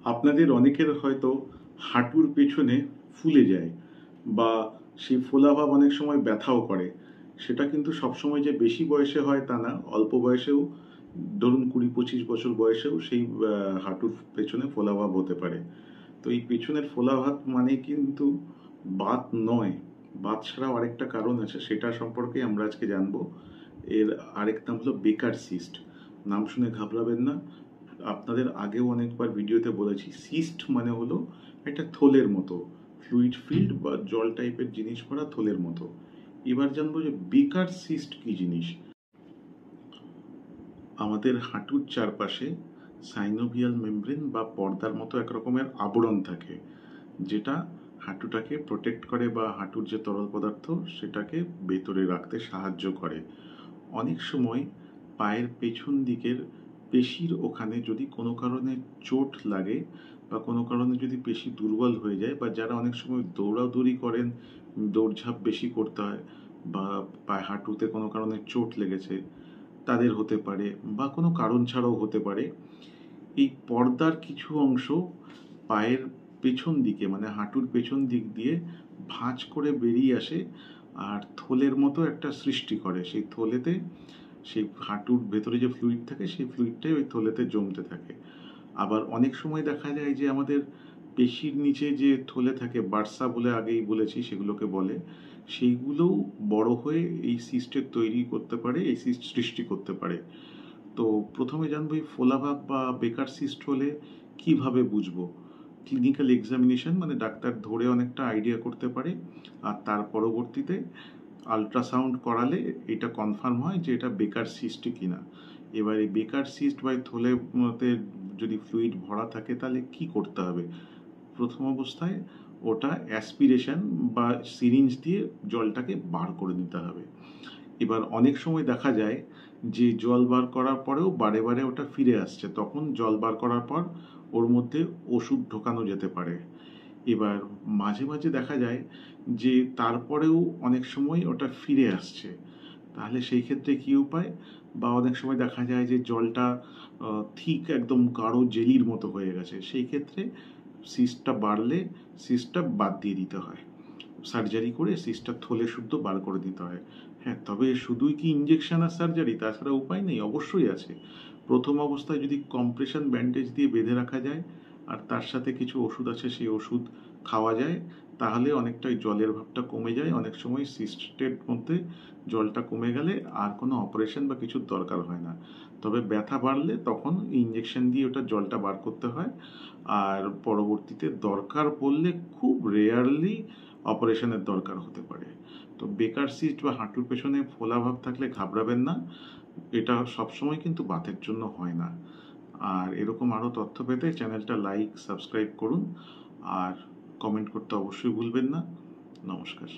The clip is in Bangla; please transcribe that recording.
আপনাদের অনেকের হয়তো হাঁটুর পেছনে ফুলে যায় বা সেই ফোলাভাব অনেক সময় ব্যথাও করে। সেটা কিন্তু সবসময় যে বেশি বয়সে হয় তা না, অল্প বয়সেও ধরুন 20-25 বছর বয়সেও সেই হাঁটুর পেছনে ফোলাভাব হতে পারে। তো এই পেছনের ফোলাভাব মানে কিন্তু বাত নয়, বাত ছাড়াও আরেকটা কারণ আছে, সেটা সম্পর্কে আমরা আজকে জানবো। এর আরেক নাম হলো বেকার সিস্ট। নাম শুনে ঘাবড়াবেন না, আপনাদের আগেও অনেকবার ভিডিওতে বলেছি, সিস্ট মানে হলো একটা থলের মতো ফ্লুইড ফিল্ড বা জল টাইপের জিনিস ভরা থলের মতো। এবার জানবো যে বেকার সিস্ট কি জিনিস। আমাদের হাঁটুর চারপাশে সাইনোভিয়াল মেমব্রেন বা পর্দার মতো এক রকমের আবরণ থাকে, যেটা হাঁটুটাকে প্রোটেক্ট করে বা হাঁটুর যে তরল পদার্থ সেটাকে ভেতরে রাখতে সাহায্য করে। অনেক সময় পায়ের পেছন দিকের পেশির ওখানে যদি কোনো কারণে চোট লাগে বা কোনো কারণে যদি পেশি দুর্বল হয়ে যায়, বা যারা অনেক সময় দৌড়াদৌড়ি করেন, দৌড়ঝাঁপ বেশি করতে হয়, বা পায়ে হাঁটুতে কোনো কারণে চোট লেগেছে তাদের হতে পারে, বা কোনো কারণ ছাড়াও হতে পারে। এই পর্দার কিছু অংশ পায়ের পেছন দিকে মানে হাঁটুর পেছন দিক দিয়ে ভাঁজ করে বেরিয়ে আসে আর থলের মতো একটা সৃষ্টি করে। সেই থলেতে সেই হাঁটুর ভেতরে যে ফ্লুইড থাকে সেই ফ্লুইডটাই ওই থলেতে জমতে থাকে। আবার অনেক সময় দেখা যায় যে আমাদের পেশির নিচে যে থলে থাকে, বার্সা বলে আগেই বলেছি সেগুলোকে বলে, সেইগুলোও বড় হয়ে এই সিস্টের তৈরি করতে পারে, এই সিস্ট সৃষ্টি করতে পারে। তো প্রথমে জানবো এই ফোলাভাব বা বেকার সিস্ট হলে কিভাবে বুঝবো। ক্লিনিক্যাল এক্সামিনেশন মানে ডাক্তার ধরে অনেকটা আইডিয়া করতে পারে, আর তার পরবর্তীতে আল্ট্রাসাউন্ড করালে এটা কনফার্ম হয় যে এটা বেকার সিস্ট কিনা। এবার এই বেকার সিস্ট বা থলের মধ্যে যদি ফ্লুইড ভরা থাকে তাহলে কি করতে হবে। প্রথম অবস্থায় ওটা অ্যাসপিরেশন বা সিরিঞ্জ দিয়ে জলটাকে বার করে নিতে হবে। এবার অনেক সময় দেখা যায় যে জল বার করার পরেও বারে বারে ওটা ফিরে আসছে, তখন জল বার করার পর ওর মধ্যে ওষুধ ঢোকানো যেতে পারে। এবার মাঝে মাঝে দেখা যায় যে তারপরেও অনেক সময় ওটা ফিরে আসছে, তাহলে সেই ক্ষেত্রে কি উপায়। বা অনেক সময় দেখা যায় যে জলটা ঠিক একদম গাঢ় জেলির মতো হয়ে গেছে, সেই ক্ষেত্রে সিস্টটা বাড়লে সিস্টটা বাদ দিয়ে দিতে হয়, সার্জারি করে সিস্টটা থলে শুদ্ধ বার করে দিতে হয়। হ্যাঁ, তবে শুধুই কি ইঞ্জেকশন আর সার্জারি, তাছাড়া উপায় নেই? অবশ্যই আছে। প্রথম অবস্থায় যদি কম্প্রেশন ব্যান্ডেজ দিয়ে বেঁধে রাখা যায় আর তার সাথে কিছু ওষুধ আছে সেই ওষুধ খাওয়া যায়, তাহলে অনেকটা জলের ভাবটা কমে যায়। অনেক সময় সিস্টের মধ্যে জলটা কমে গেলে আর কোনো অপারেশন বা কিছুর দরকার হয় না। তবে ব্যথা বাড়লে তখন ইঞ্জেকশন দিয়ে ওটা জলটা বার করতে হয়, আর পরবর্তীতে দরকার পড়লে খুব রেয়ারলি অপারেশনের দরকার হতে পারে। তো বেকার সিস্ট বা হাঁটুর পেছনে ফোলাভাব থাকলে ঘাবড়াবেন না, এটা সবসময় কিন্তু বাতের জন্য হয় না। আর এরকম আরও তথ্য পেতে চ্যানেলটা লাইক সাবস্ক্রাইব করুন, আর কমেন্ট করতে অবশ্যই ভুলবেন না। নমস্কার।